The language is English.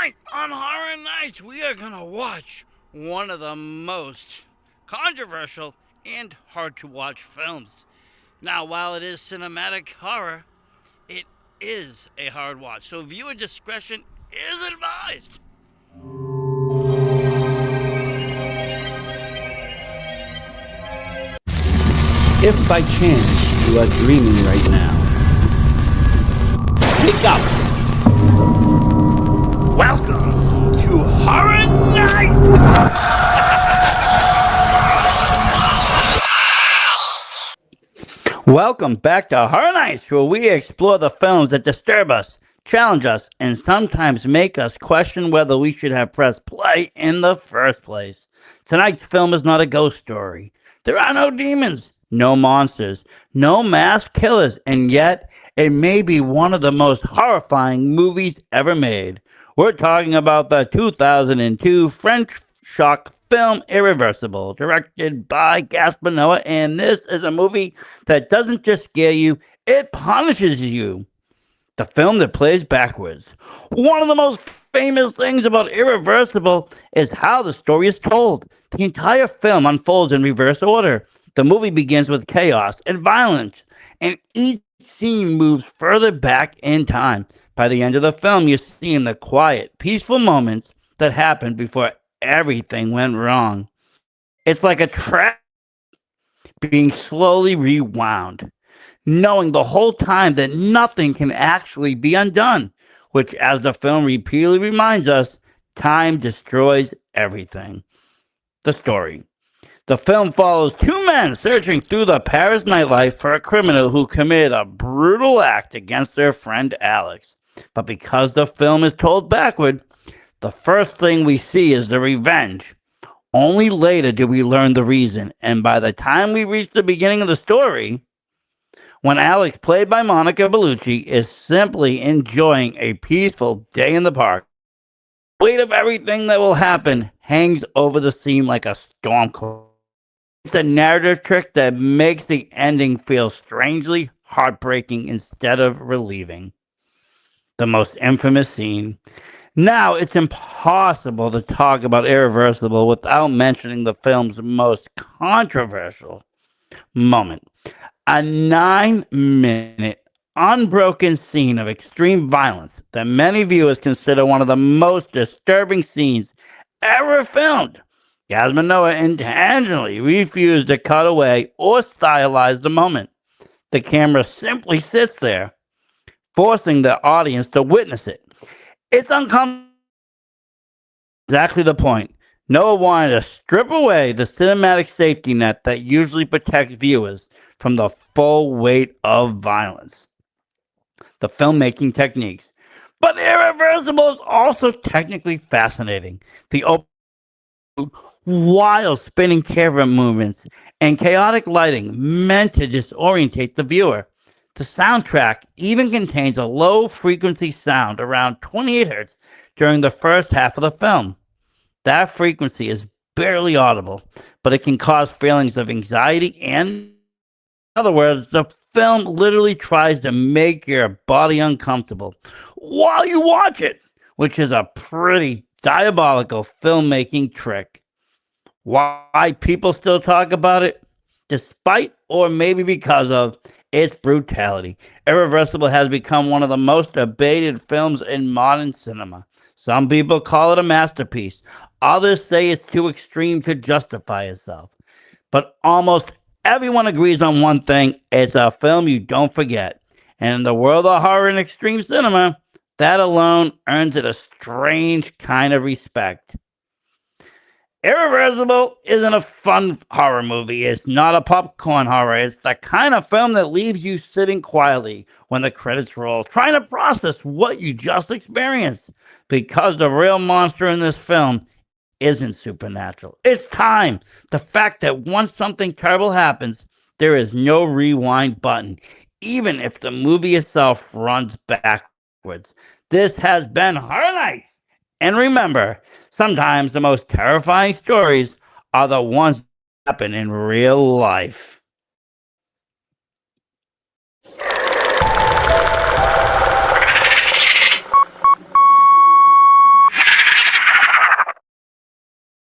Tonight on Horror Nights, we are going to watch one of the most controversial and hard to watch films. Now, while it is cinematic horror, it is a hard watch, so viewer discretion is advised. If by chance you are dreaming right now, wake up! Welcome to Horror Nights! Welcome back to Horror Nights, where we explore the films that disturb us, challenge us, and sometimes make us question whether we should have pressed play in the first place. Tonight's film is not a ghost story. There are no demons, no monsters, no masked killers, and yet it may be one of the most horrifying movies ever made. We're talking about the 2002 French shock film Irreversible, directed by Gaspar Noé, and this is a movie that doesn't just scare you, it punishes you. The film that plays backwards. One of the most famous things about Irreversible is how the story is told. The entire film unfolds in reverse order. The movie begins with chaos and violence, and each scene moves further back in time. By the end of the film, you're seeing the quiet, peaceful moments that happened before everything went wrong. It's like a trap being slowly rewound, knowing the whole time that nothing can actually be undone, which, as the film repeatedly reminds us, time destroys everything. The story. The film follows two men searching through the Paris nightlife for a criminal who committed a brutal act against their friend Alex. But because the film is told backward, the first thing we see is the revenge. Only later do we learn the reason, and by the time we reach the beginning of the story, when Alex, played by Monica Bellucci, is simply enjoying a peaceful day in the park, the weight of everything that will happen hangs over the scene like a storm cloud. It's a narrative trick that makes the ending feel strangely heartbreaking instead of relieving. The most infamous scene. Now, it's impossible to talk about Irreversible without mentioning the film's most controversial moment. A 9-minute, unbroken scene of extreme violence that many viewers consider one of the most disturbing scenes ever filmed. Gaspar Noé intentionally refused to cut away or stylize the moment. The camera simply sits there, forcing the audience to witness it. It's uncomfortable. Exactly the point. Noah wanted to strip away the cinematic safety net that usually protects viewers from the full weight of violence. The filmmaking techniques. But Irreversible is also technically fascinating. The wild spinning camera movements and chaotic lighting meant to disorientate the viewer. The soundtrack even contains a low frequency sound around 28 hertz during the first half of the film. That frequency is barely audible, but it can cause feelings of anxiety and, in other words, the film literally tries to make your body uncomfortable while you watch it, which is a pretty diabolical filmmaking trick. Why people still talk about it? Despite, or maybe because of, its brutality. Irreversible has become one of the most debated films in modern cinema. Some people call it a masterpiece. Others say it's too extreme to justify itself. But almost everyone agrees on one thing: it's a film you don't forget. And in the world of horror and extreme cinema, that alone earns it a strange kind of respect. Irreversible isn't a fun horror movie. It's not a popcorn horror. It's the kind of film that leaves you sitting quietly when the credits roll, trying to process what you just experienced. Because the real monster in this film isn't supernatural. It's time. The fact that once something terrible happens, there is no rewind button, even if the movie itself runs backwards. This has been Horror Nights. And remember, sometimes the most terrifying stories are the ones that happen in real life.